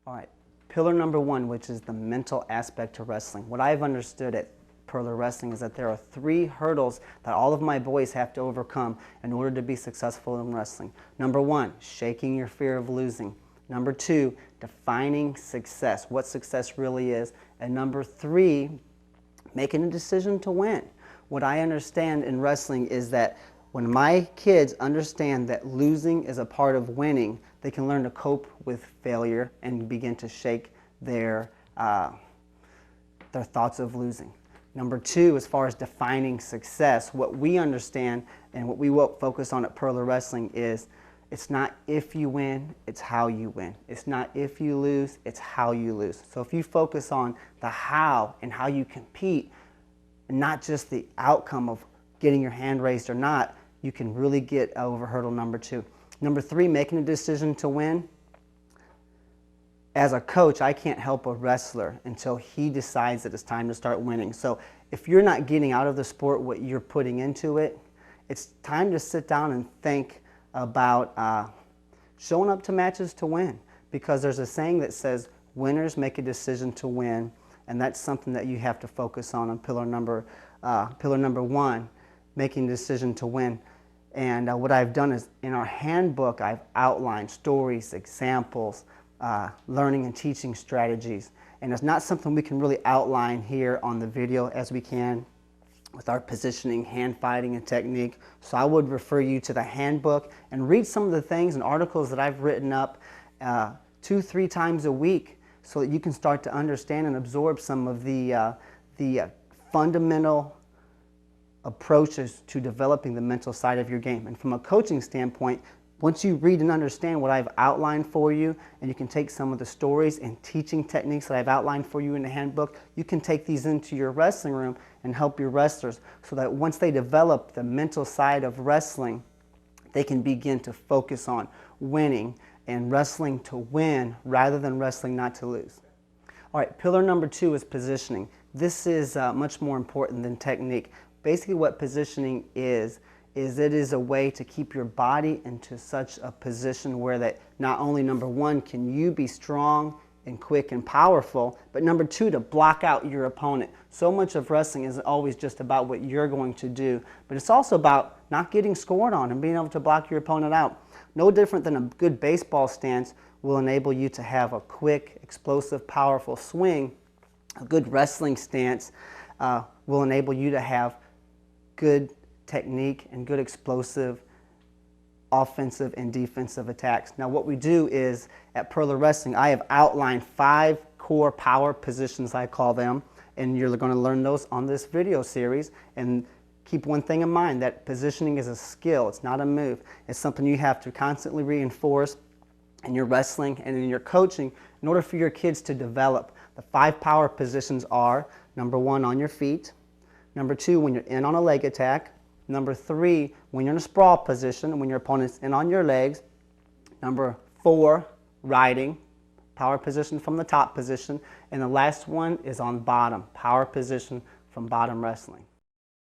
All right, pillar number one, which is the mental aspect to wrestling. What I've understood at Perler Wrestling is that there are 3 hurdles that all of my boys have to overcome in order to be successful in wrestling. Number 1, shaking your fear of losing. Number 2, defining success, what success really is. And number 3, making a decision to win. What I understand in wrestling is that when my kids understand that losing is a part of winning, they can learn to cope with failure and begin to shake their thoughts of losing. Number 2, as far as defining success, what we understand and what we will focus on at Perler Wrestling is it's not if you win, it's how you win. It's not if you lose, it's how you lose. So if you focus on the how and how you compete, and not just the outcome of getting your hand raised or not, you can really get over hurdle number 2. Number 3, making a decision to win. As a coach, I can't help a wrestler until he decides that it's time to start winning. So if you're not getting out of the sport what you're putting into it, it's time to sit down and think about showing up to matches to win. Because there's a saying that says, winners make a decision to win, and that's something that you have to focus on pillar number 1, making a decision to win. And what I've done is, in our handbook, I've outlined stories, examples, learning and teaching strategies. And it's not something we can really outline here on the video as we can with our positioning, hand fighting, and technique. So I would refer you to the handbook and read some of the things and articles that I've written up 2-3 times a week so that you can start to understand and absorb some of the fundamental approaches to developing the mental side of your game. And from a coaching standpoint, once you read and understand what I've outlined for you, and you can take some of the stories and teaching techniques that I've outlined for you in the handbook, you can take these into your wrestling room and help your wrestlers so that once they develop the mental side of wrestling, they can begin to focus on winning and wrestling to win rather than wrestling not to lose. All right, pillar number 2 is positioning. This is much more important than technique. Basically what positioning is it is a way to keep your body into such a position where that not only number 1 can you be strong and quick and powerful, but number 2 to block out your opponent. So much of wrestling is always just about what you're going to do, but it's also about not getting scored on and being able to block your opponent out. No different than a good baseball stance will enable you to have a quick, explosive, powerful swing. A good wrestling stance will enable you to have good technique and good explosive offensive and defensive attacks. Now what we do is at Perler Wrestling, I have outlined 5 core power positions, I call them, and you're going to learn those on this video series. And keep one thing in mind, that positioning is a skill, it's not a move. It's something you have to constantly reinforce in your wrestling and in your coaching in order for your kids to develop. The 5 power positions are, number 1, on your feet. Number 2, when you're in on a leg attack. Number 3, when you're in a sprawl position, when your opponent's in on your legs. Number 4, riding, power position from the top position. And the last one is on bottom, power position from bottom wrestling.